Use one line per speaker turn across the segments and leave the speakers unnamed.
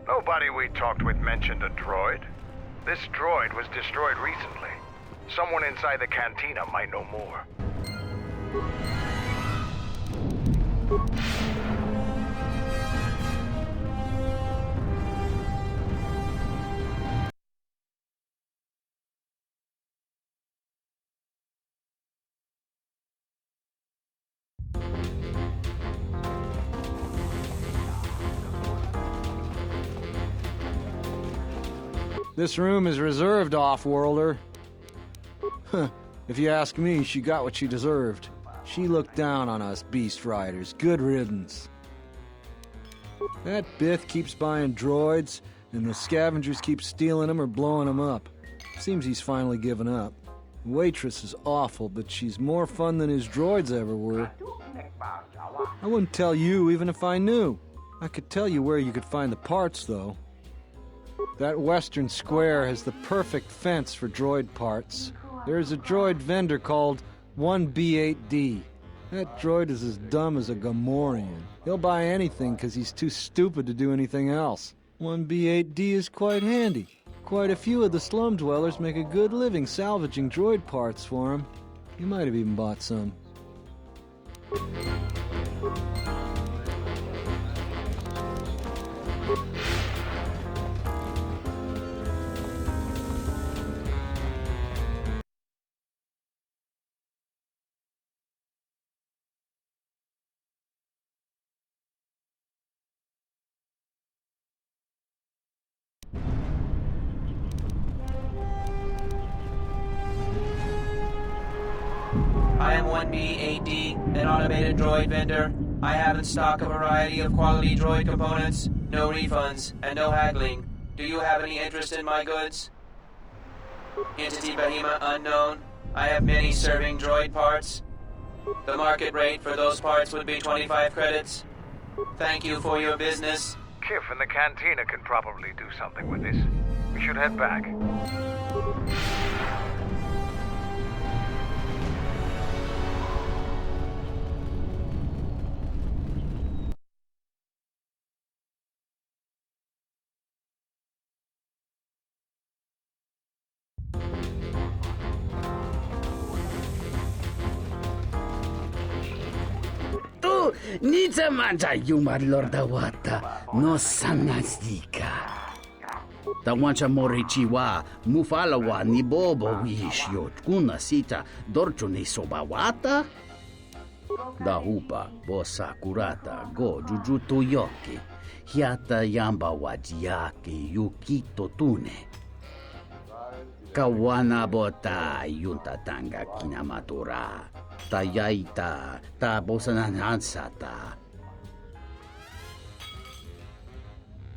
Nobody we talked with mentioned a droid. This droid was destroyed recently. Someone inside the cantina might know more.
This room is reserved, off-worlder. If you ask me, she got what she deserved. She looked down on us beast riders. Good riddance. That Bith keeps buying droids, and the scavengers keep stealing them or blowing them up. Seems he's finally given up. The waitress is awful, but she's more fun than his droids ever were. I wouldn't tell you even if I knew. I could tell you where you could find the parts, though. That western square has the perfect fence for droid parts. There's a droid vendor called 1B8D. That droid is as dumb as a Gamorrean. He'll buy anything because he's too stupid to do anything else. 1B8D is quite handy. Quite a few of the slum dwellers make a good living salvaging droid parts for him. He might have even bought some.
I am 1B8D, an automated droid vendor. I have in stock a variety of quality droid components, no refunds, and no haggling. Do you have any interest in my goods? Entity Bahima unknown. I have many serving droid parts. The market rate for those parts would be 25 credits. Thank you for your business.
Kif and the cantina can probably do something with this. We should head back.
Nita manja yuma lordawata no sanasdika. Tawancha morichiwa mufalawa ni bobo wishyo kuna sita dorcho ni sobawata. Dahupa bosa kurata go jujuto yoki. Hiata yamba wajiaki yukito tune. Kawana bota yunta tanga kinamatura. Tayaita ta bosananansata.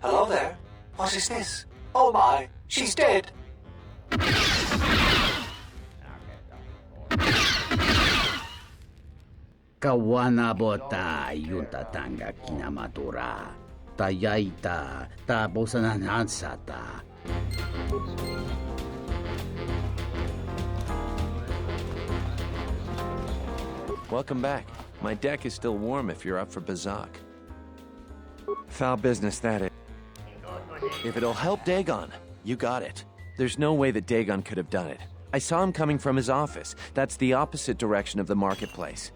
Hello there. What is this? Oh my, she's dead.
Kawana bota yunta tanga kinamatura. Tayaita ta bosananansata.
Welcome back. My deck is still warm if you're up for Bazak. Foul business, that is. If it'll help Dagon, you got it. There's no way that Dagon could have done it. I saw him coming from his office. That's the opposite direction of the marketplace.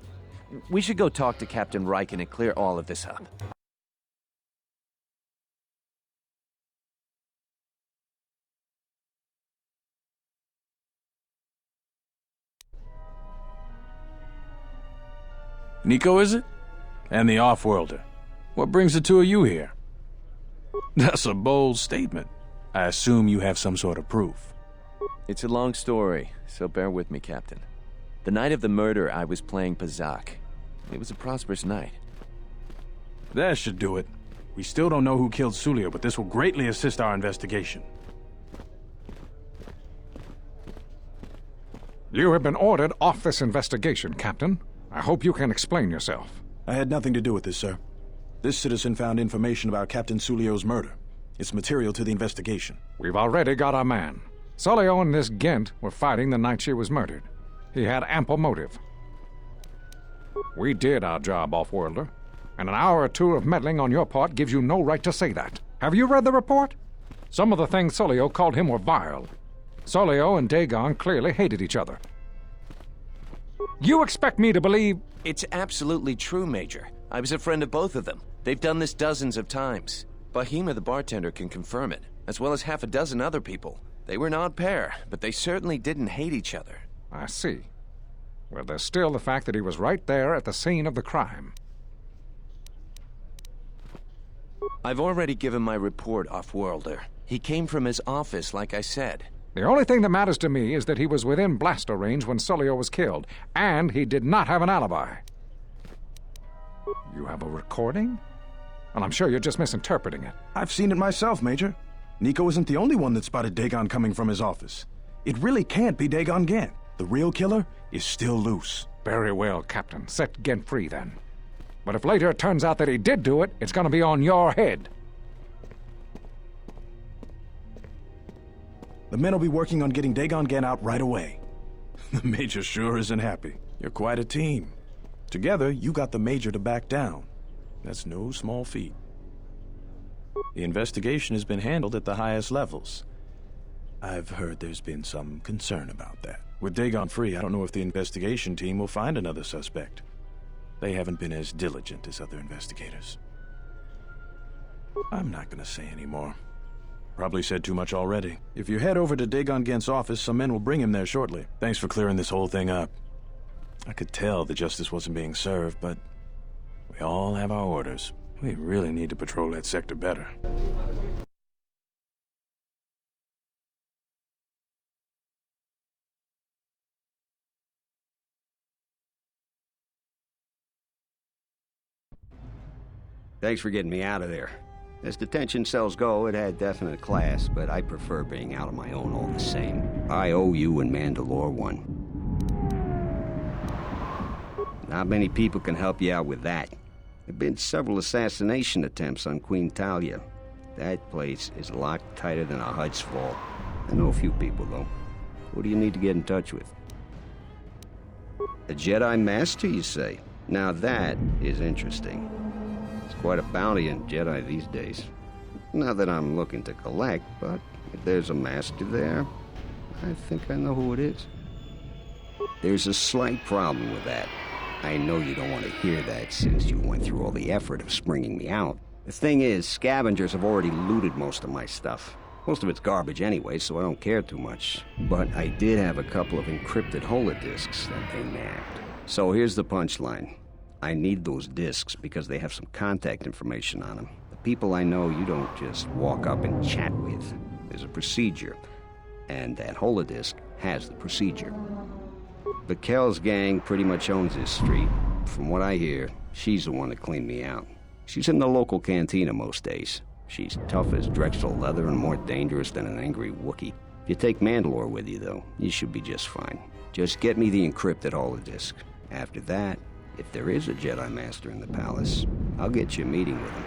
We should go talk to Captain Riken and clear all of this up.
Nico, is it? And the off-worlder. What brings the two of you here? That's a bold statement. I assume you have some sort of proof.
It's a long story, so bear with me, Captain. The night of the murder, I was playing Bazak. It was a prosperous night.
That should do it. We still don't know who killed Sulio, but this will greatly assist our investigation.
You have been ordered off this investigation, Captain. I hope you can explain yourself.
I had nothing to do with this, sir. This citizen found information about Captain Sulio's murder. It's material to the investigation.
We've already got our man. Sulio and this Gent were fighting the night she was murdered. He had ample motive. We did our job, off-worlder, and an hour or two of meddling on your part gives you no right to say that. Have you read the report? Some of the things Sulio called him were vile. Sulio and Dagon clearly hated each other. You expect me to believe...
It's absolutely true, Major. I was a friend of both of them. They've done this dozens of times. Bahima the bartender can confirm it, as well as half a dozen other people. They were an odd pair, but they certainly didn't hate each other.
I see. Well, there's still the fact that he was right there at the scene of the crime.
I've already given my report, Off-Worlder. He came from his office, like I said.
The only thing that matters to me is that he was within blaster range when Sulio was killed, and he did not have an alibi. You have a recording? Well, I'm sure you're just misinterpreting it.
I've seen it myself, Major. Nico isn't the only one that spotted Dagon coming from his office. It really can't be Dagon Gent. The real killer is still loose.
Very well, Captain. Set Gent free, then. But if later it turns out that he did do it, it's gonna be on your head.
The men will be working on getting Dagon Gent out right away. The Major sure isn't happy. You're quite a team. Together, you got the Major to back down. That's no small feat. The investigation has been handled at the highest levels. I've heard there's been some concern about that. With Dagon free, I don't know if the investigation team will find another suspect. They haven't been as diligent as other investigators. I'm not gonna say any more. Probably said too much already. If you head over to Dagon Gent's office, some men will bring him there shortly. Thanks for clearing this whole thing up. I could tell the justice wasn't being served, but we all have our orders. We really need to patrol that sector better.
Thanks for getting me out of there. As detention cells go, it had definite class, but I prefer being out on my own all the same. I owe you and Mandalore one. Not many people can help you out with that. There have been several assassination attempts on Queen Talia. That place is locked tighter than a Hud's Fall. I know a few people, though. Who do you need to get in touch with? A Jedi Master, you say? Now that is interesting. It's quite a bounty in Jedi these days. Not that I'm looking to collect, but if there's a master there, I think I know who it is. There's a slight problem with that. I know you don't want to hear that since you went through all the effort of springing me out. The thing is, scavengers have already looted most of my stuff. Most of it's garbage anyway, so I don't care too much. But I did have a couple of encrypted holodisks that they nabbed. So here's the punchline. I need those discs because they have some contact information on them. The people I know you don't just walk up and chat with. There's a procedure, and that holodisc has the procedure. But Kel's gang pretty much owns this street. From what I hear, she's the one that cleaned me out. She's in the local cantina most days. She's tough as Drexel leather and more dangerous than an angry Wookiee. If you take Mandalore with you, though, you should be just fine. Just get me the encrypted holodisc. After that, if there is a Jedi Master in the palace, I'll get you a meeting with him.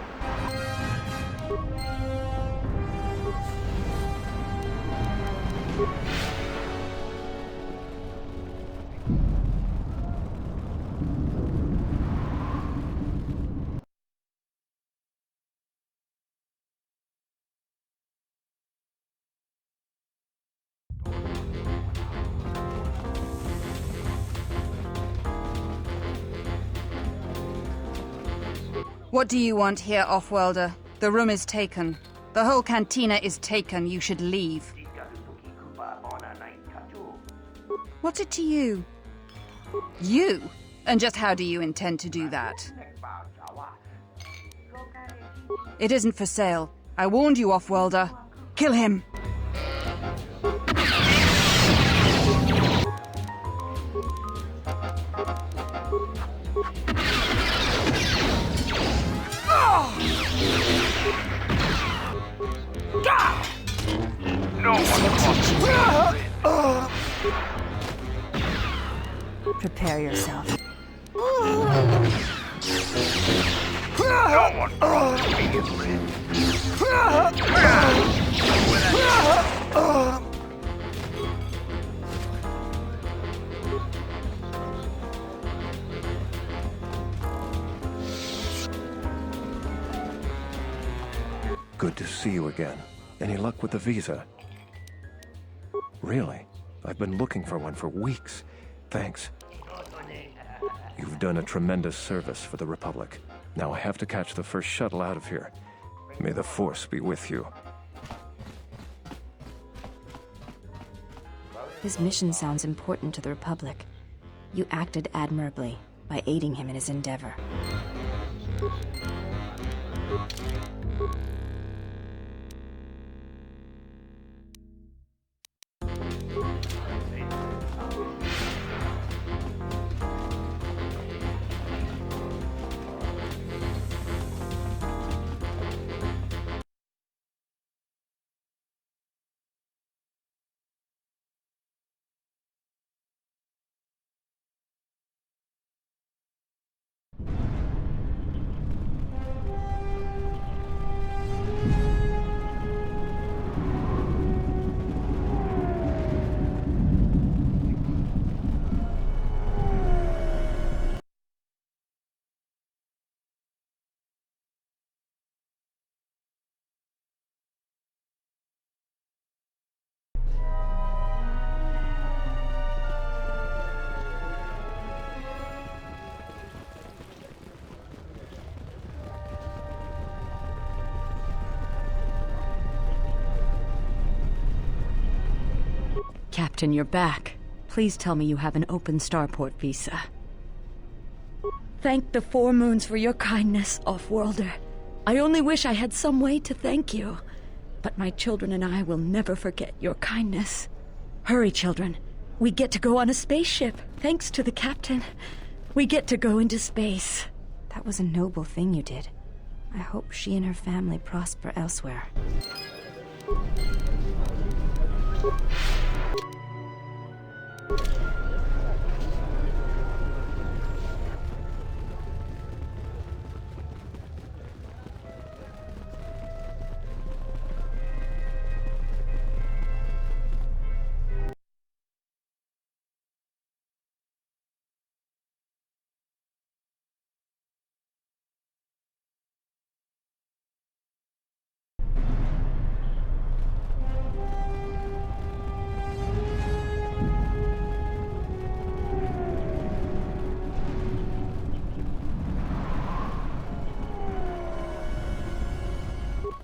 What do you want here, Off-Worlder? The room is taken. The whole cantina is taken. You should leave. What's it to you? You? And just how do you intend to do that? It isn't for sale. I warned you, Off-Worlder. Kill him!
No one
Prepare yourself.
No one immediately.
Good to see you again. Any luck with the visa? Really? I've been looking for one for weeks. Thanks. You've done a tremendous service for the Republic. Now I have to catch the first shuttle out of here. May the Force be with you.
His mission sounds important to the Republic. You acted admirably by aiding him in his endeavor. Captain, you're back. Please tell me you have an open starport visa. Thank the Four Moons for your kindness, Offworlder. I only wish I had some way to thank you. But my children and I will never forget your kindness. Hurry, children. We get to go on a spaceship, thanks to the captain. We get to go into space. That was a noble thing you did. I hope she and her family prosper elsewhere.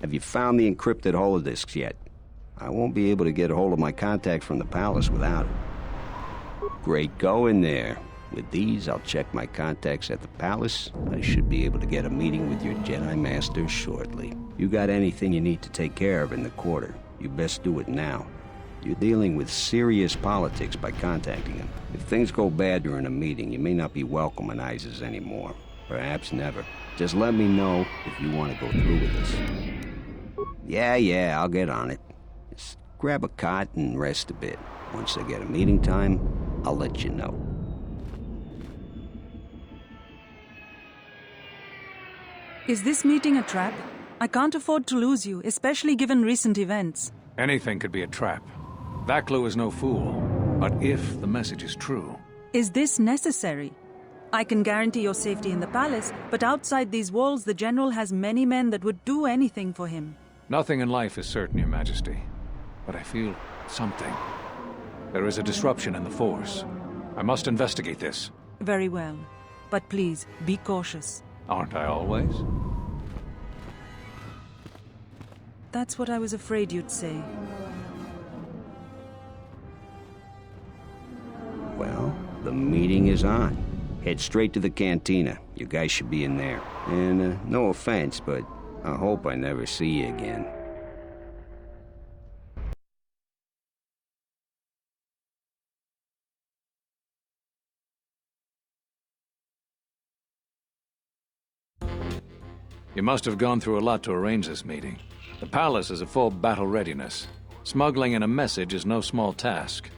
Have you found the encrypted holodisks yet? I won't be able to get a hold of my contact from the palace without it. Great going there. With these, I'll check my contacts at the palace. I should be able to get a meeting with your Jedi Master shortly. You got anything you need to take care of in the quarter, you best do it now. You're dealing with serious politics by contacting him. If things go bad during a meeting, you may not be welcome in Isis anymore. Perhaps never. Just let me know if you want to go through with this. Yeah, I'll get on it. Just grab a cot and rest a bit. Once I get a meeting time, I'll let you know.
Is this meeting a trap? I can't afford to lose you, especially given recent events.
Anything could be a trap. Vaklu is no fool. But if the message is true...
Is this necessary? I can guarantee your safety in the palace, but outside these walls the General has many men that would do anything for him.
Nothing in life is certain, Your Majesty. But I feel something. There is a disruption in the Force. I must investigate this.
Very well. But please, be cautious.
Aren't I always?
That's what I was afraid you'd say.
Well, the meeting is on. Head straight to the cantina. You guys should be in there. And, no offense, but I hope I never see you again.
You must have gone through a lot to arrange this meeting. The palace is at full battle readiness. Smuggling in a message is no small task.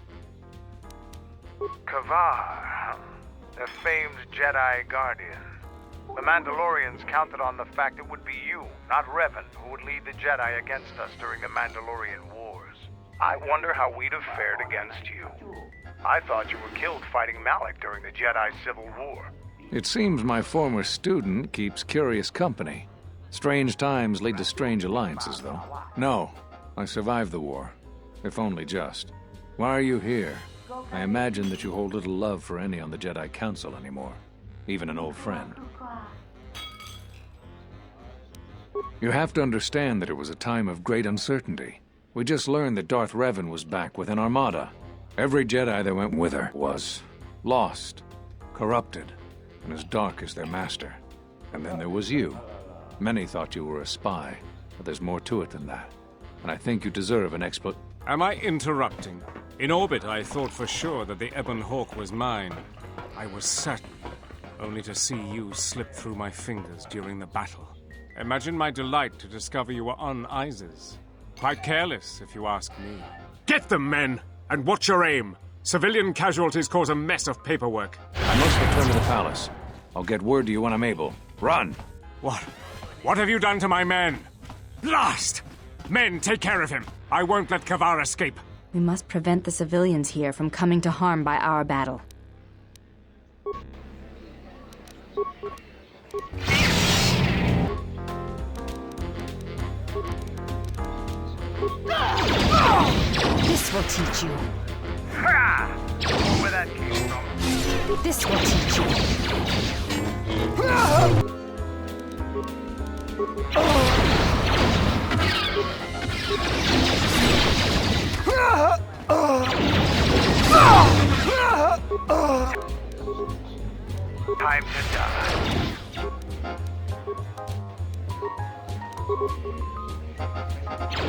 Kavar, the famed Jedi Guardian. The Mandalorians counted on the fact it would be you, not Revan, who would lead the Jedi against us during the Mandalorian Wars. I wonder how we'd have fared against you. I thought you were killed fighting Malak during the Jedi Civil War.
It seems my former student keeps curious company. Strange times lead to strange alliances, though. No, I survived the war. If only just. Why are you here? I imagine that you hold little love for any on the Jedi Council anymore. Even an old friend. You have to understand that it was a time of great uncertainty. We just learned that Darth Revan was back with an armada. Every Jedi that went with her was lost, corrupted, and as dark as their master. And then there was you. Many thought you were a spy, but there's more to it than that. And I think you deserve an explanation.
Am I interrupting? In orbit, I thought for sure that the Ebon Hawk was mine. I was certain, only to see you slip through my fingers during the battle. Imagine my delight to discover you were on Isis. Quite careless, if you ask me. Get them, men! And watch your aim! Civilian casualties cause a mess of paperwork.
I must return to the palace. I'll get word to you when I'm able. Run!
What? What have you done to my men? Blast! Men, take care of him! I won't let Kavar escape.
We must prevent the civilians here from coming to harm by our battle.
This will teach you.
Where that came from.
This will teach
Time to die.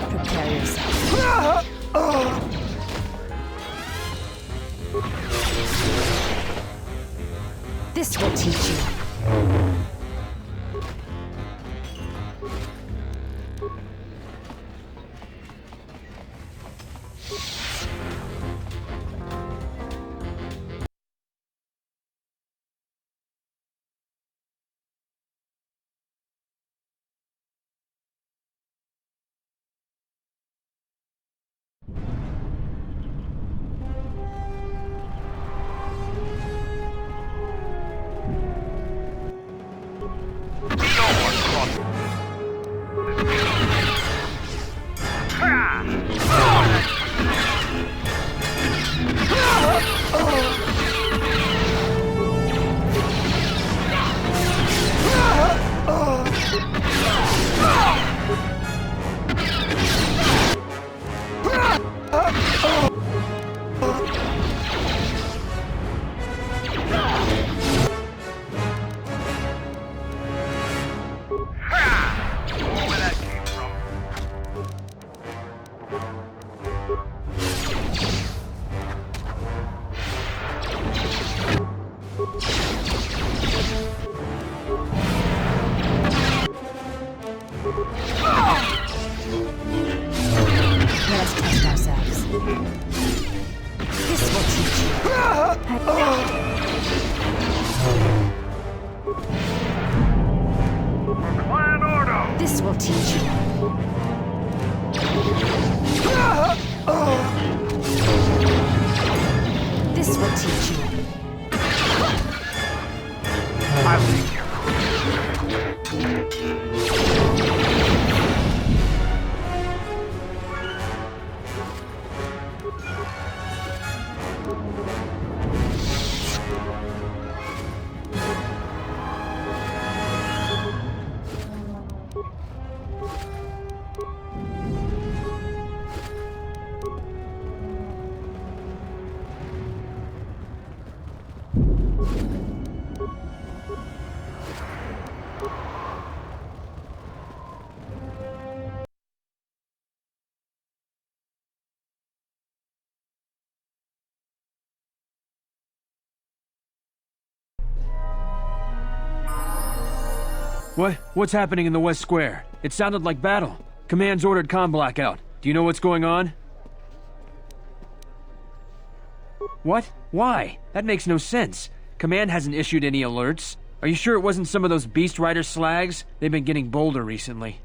Prepare yourself. This will teach you. This will teach you. This will teach you.
I'll take care
What's happening in the West Square? It sounded like battle. Command's ordered comm blackout. Do you know what's going on? What? Why? That makes no sense. Command hasn't issued any alerts. Are you sure it wasn't some of those Beast Rider slags? They've been getting bolder recently.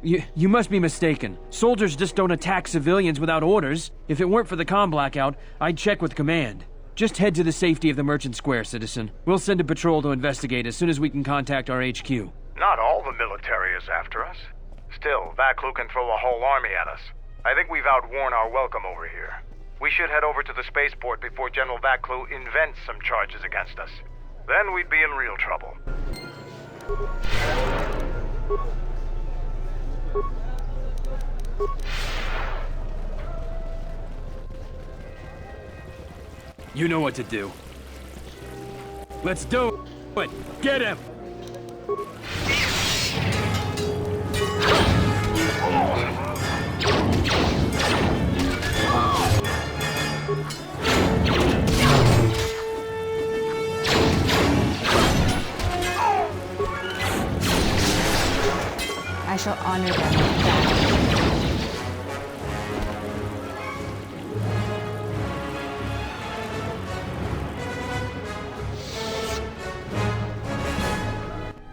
You must be mistaken. Soldiers just don't attack civilians without orders. If it weren't for the comm blackout, I'd check with Command. Just head to the safety of the Merchant Square, citizen. We'll send a patrol to investigate as soon as we can contact our HQ.
Not all the military is after us. Still, Vaklu can throw a whole army at us. I think we've outworn our welcome over here. We should head over to the spaceport before General Vaklu invents some charges against us. Then we'd be in real trouble.
You know what to do. Let's do it! Get him!
I shall honor them with battle.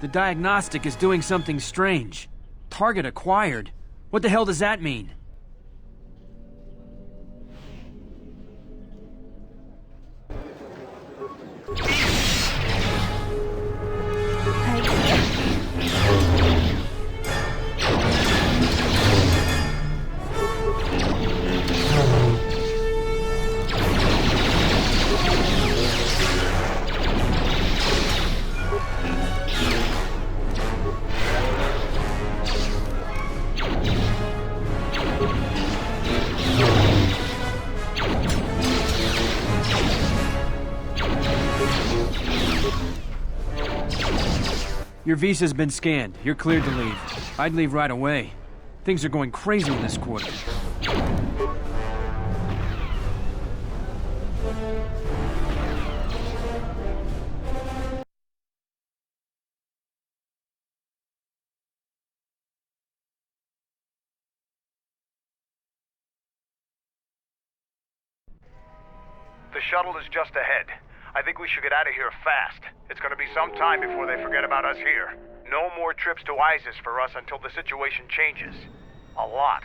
The diagnostic is doing something strange. Target acquired. What the hell does that mean? Your visa's been scanned. You're cleared to leave. I'd leave right away. Things are going crazy in this quarter.
The shuttle is just ahead. I think we should get out of here fast. It's gonna be some time before they forget about us here. No more trips to ISIS for us until the situation changes. A lot.